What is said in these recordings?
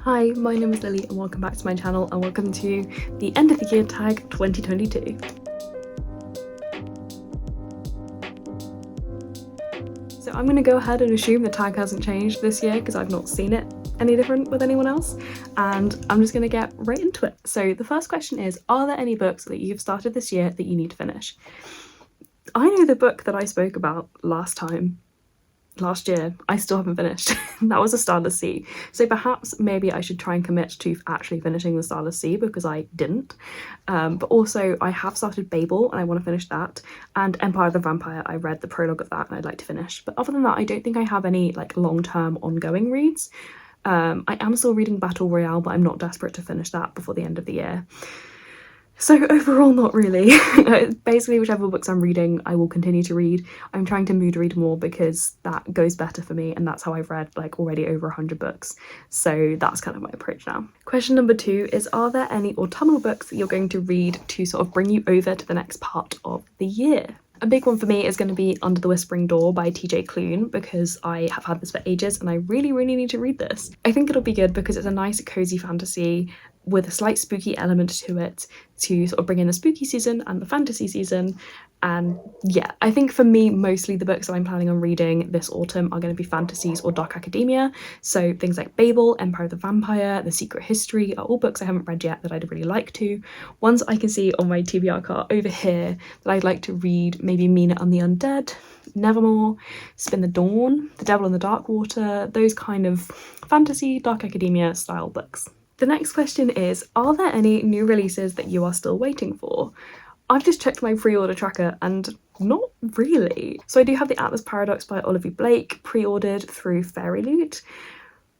Hi, my name is Lily and welcome back to my channel and welcome to the end of the year tag 2022. So I'm going to go ahead and assume the tag hasn't changed this year because I've not seen it any different with anyone else, and I'm just going to get right into it. So the first question is, are there any books that you've started this year that you need to finish? I know the book that I spoke about last year, I still haven't finished. That was A Starless Sea. So perhaps maybe I should try and commit to actually finishing The Starless Sea because I didn't. But also I have started Babel and I want to finish that. And Empire of the Vampire, I read the prologue of that and I'd like to finish. But other than that, I don't think I have any like long-term ongoing reads. I am still reading Battle Royale, but I'm not desperate to finish that before the end of the year. So overall, not really. Basically, whichever books I'm reading, I will continue to read. I'm trying to mood read more because that goes better for me, and that's how I've read like already over 100 books. So that's kind of my approach now. Question number 2 is, are there any autumnal books that you're going to read to sort of bring you over to the next part of the year? A big one for me is going to be Under the Whispering Door by TJ Klune because I have had this for ages and I really need to read this. I think it'll be good because it's a nice cozy fantasy with a slight spooky element to it to sort of bring in the spooky season and the fantasy season. And yeah, I think for me, mostly the books that I'm planning on reading this autumn are going to be fantasies or dark academia. So things like Babel, Empire of the Vampire, The Secret History are all books I haven't read yet that I'd really like to. Ones I can see on my TBR card over here that I'd like to read, maybe Mina and the Undead, Nevermore, Spin the Dawn, The Devil in the Dark Water, those kind of fantasy, dark academia style books. The next question is, are there any new releases that you are still waiting for? I've just checked my pre-order tracker and not really. So I do have The Atlas Paradox by Olivia Blake pre-ordered through Fairy Loot,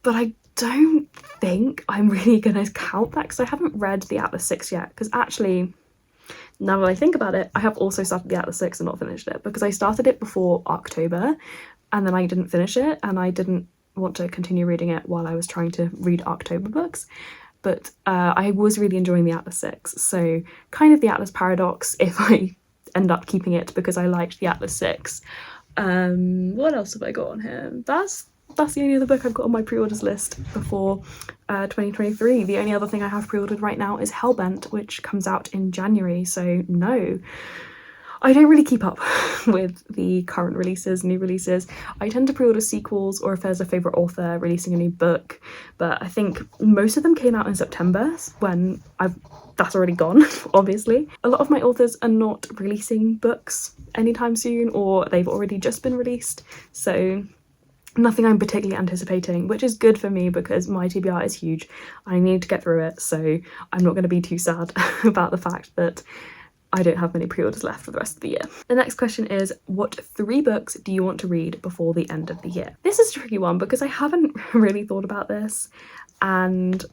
but I don't think I'm really gonna count that because I haven't read The Atlas 6 yet, because actually, now that I think about it, I have also started The Atlas 6 and not finished it because I started it before October and then I didn't finish it and I didn't want to continue reading it while I was trying to read October books. But I was really enjoying the Atlas 6, so kind of the Atlas Paradox if I end up keeping it because I liked the Atlas 6. What else have I got on here? That's the only other book I've got on my pre-orders list before 2023. The only other thing I have pre-ordered right now is Hellbent, which comes out in January, so no. I don't really keep up with the current releases, new releases. I tend to pre-order sequels or if there's a favourite author releasing a new book, but I think most of them came out in September when that's already gone, obviously. A lot of my authors are not releasing books anytime soon, or they've already just been released, so nothing I'm particularly anticipating, which is good for me because my TBR is huge. I need to get through it, so I'm not going to be too sad about the fact that I don't have many pre-orders left for the rest of the year. The next question is, what 3 books do you want to read before the end of the year? This is a tricky one because I haven't really thought about this and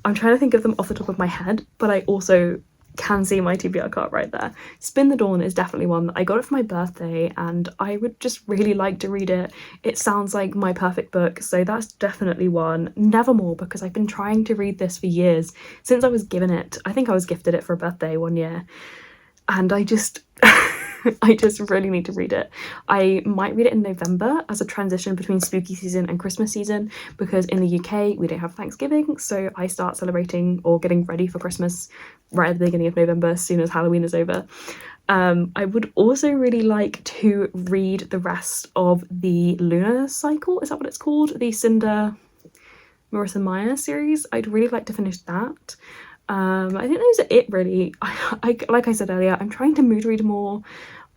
I'm trying to think of them off the top of my head, but I also can see my TBR card right there. Spin the Dawn is definitely one. I got it for my birthday and I would just really like to read it. It sounds like my perfect book, so that's definitely one. Nevermore, because I've been trying to read this for years, since I was given it. I think I was gifted it for a birthday one year. And I just really need to read it. I might read it in November as a transition between spooky season and Christmas season because in the UK we don't have Thanksgiving, so I start celebrating or getting ready for Christmas right at the beginning of November as soon as Halloween is over. I would also really like to read the rest of the Lunar Cycle, is that what it's called? The Cinder Marissa Meyer series. I'd really like to finish that. I think those are it really. I like I said earlier, I'm trying to mood read more.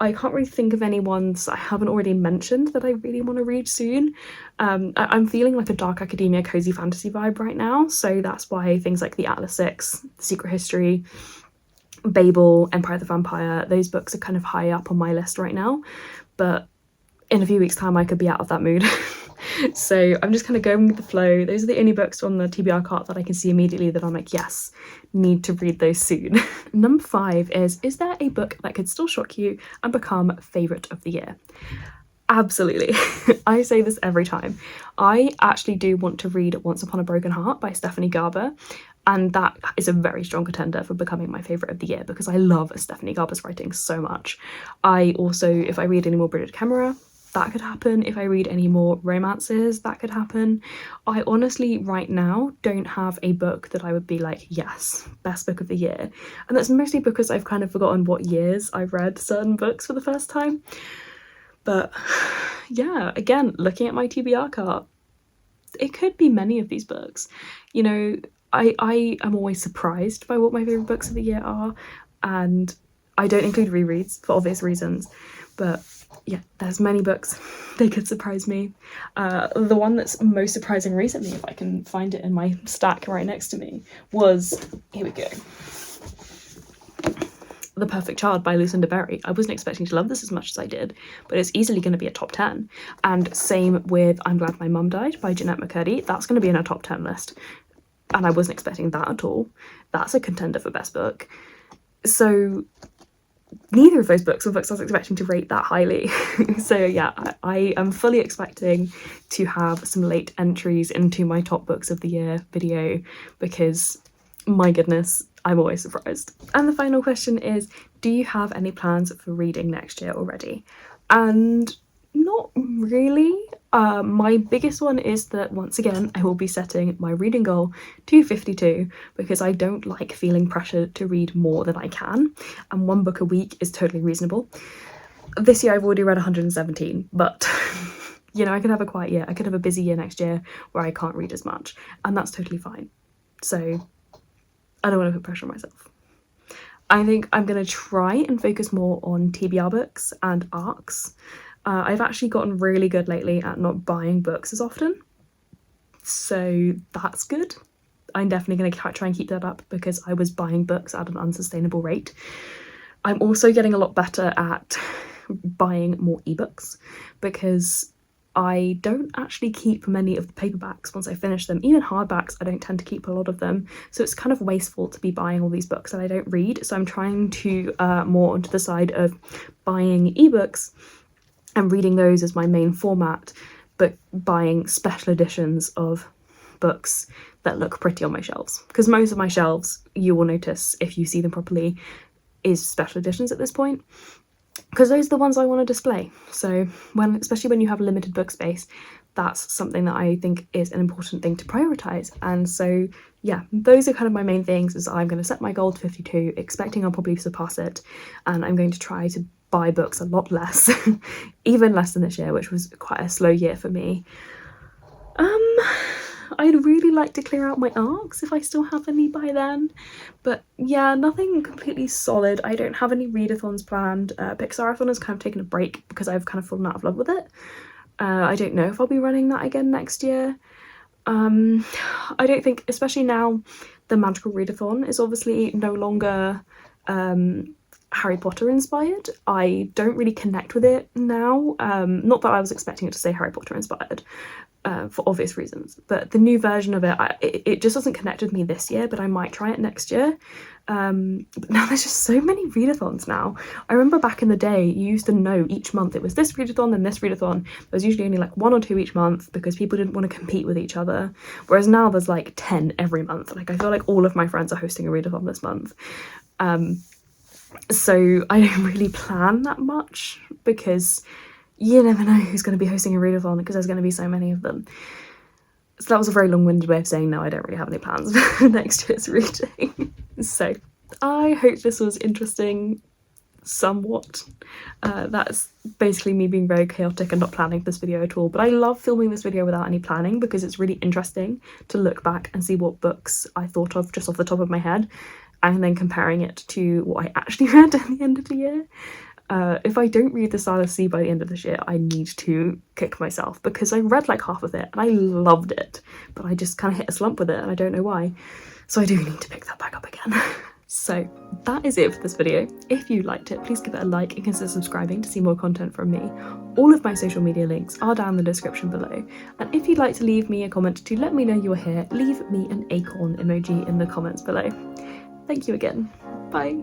I can't really think of any ones I haven't already mentioned that I really want to read soon. I'm feeling like a dark academia cozy fantasy vibe right now, so that's why things like the Atlas 6, The Secret History, Babel, Empire of the Vampire, those books are kind of high up on my list right now, but in a few weeks' time I could be out of that mood. So I'm just kind of going with the flow. Those are the only books on the TBR cart that I can see immediately that I'm like, yes, need to read those soon. Number 5 is there a book that could still shock you and become favourite of the year? Absolutely. I say this every time. I actually do want to read Once Upon a Broken Heart by Stephanie Garber, and that is a very strong contender for becoming my favourite of the year because I love Stephanie Garber's writing so much. I also, if I read any more Bridget Kemmerer, that could happen. If I read any more romances, that could happen. I honestly right now don't have a book that I would be like, yes, best book of the year. And that's mostly because I've kind of forgotten what years I've read certain books for the first time. But yeah, again, looking at my TBR cart, it could be many of these books. You know, I am always surprised by what my favourite books of the year are, and I don't include rereads for obvious reasons, but yeah, there's many books. They could surprise me. The one that's most surprising recently, if I can find it in my stack right next to me, was, here we go, The Perfect Child by Lucinda Berry. I wasn't expecting to love this as much as I did, but it's easily going to be a top 10. And same with I'm Glad My Mum Died by Jeanette McCurdy. That's going to be in a top 10 list. And I wasn't expecting that at all. That's a contender for best book. So neither of those books were books I was expecting to rate that highly. So yeah, I am fully expecting to have some late entries into my top books of the year video, because my goodness, I'm always surprised. And the final question is, do you have any plans for reading next year already? And not really. My biggest one is that once again I will be setting my reading goal to 52, because I don't like feeling pressured to read more than I can, and one book a week is totally reasonable. This year I've already read 117, but you know, I could have a quiet year. I could have a busy year next year where I can't read as much, and that's totally fine. So I don't want to put pressure on myself. I think I'm going to try and focus more on TBR books and arcs. I've actually gotten really good lately at not buying books as often, so that's good. I'm definitely going to try and keep that up, because I was buying books at an unsustainable rate. I'm also getting a lot better at buying more ebooks, because I don't actually keep many of the paperbacks once I finish them. Even hardbacks, I don't tend to keep a lot of them, so it's kind of wasteful to be buying all these books that I don't read. So I'm trying to more onto the side of buying ebooks and reading those as my main format, but buying special editions of books that look pretty on my shelves. Because most of my shelves, you will notice if you see them properly, is special editions at this point, because those are the ones I want to display. So especially when you have limited book space, that's something that I think is an important thing to prioritise. And so yeah, those are kind of my main things. Is I'm going to set my goal to 52, expecting I'll probably surpass it, and I'm going to try to buy books a lot less, even less than this year, which was quite a slow year for me. I'd really like to clear out my arcs if I still have any by then, but yeah, nothing completely solid. I don't have any readathons planned. Pixarathon has kind of taken a break because I've kind of fallen out of love with it. I don't know if I'll be running that again next year. I don't think, especially now, the Magical Readathon is obviously no longer Harry Potter inspired. I don't really connect with it now. Not that I was expecting it to say Harry Potter inspired, for obvious reasons, but the new version of it, it just doesn't connect with me this year, but I might try it next year. But now there's just so many readathons now. I remember back in the day, you used to know each month it was this readathon, then this readathon. There was usually only like 1 or 2 each month, because people didn't want to compete with each other, whereas now there's like 10 every month. Like, I feel like all of my friends are hosting a readathon this month. So I don't really plan that much, because you never know who's going to be hosting a readathon, because there's going to be so many of them. So that was a very long-winded way of saying no, I don't really have any plans for next year's reading. So I hope this was interesting somewhat. That's basically me being very chaotic and not planning this video at all, but I love filming this video without any planning, because it's really interesting to look back and see what books I thought of just off the top of my head, and then comparing it to what I actually read at the end of the year. If I don't read The Stylus Sea by the end of this year, I need to kick myself, because I read like half of it and I loved it, but I just kind of hit a slump with it and I don't know why. So I do need to pick that back up again. So that is it for this video. If you liked it, please give it a like and consider subscribing to see more content from me. All of my social media links are down in the description below. And if you'd like to leave me a comment to let me know you're here, leave me an acorn emoji in the comments below. Thank you again. Bye.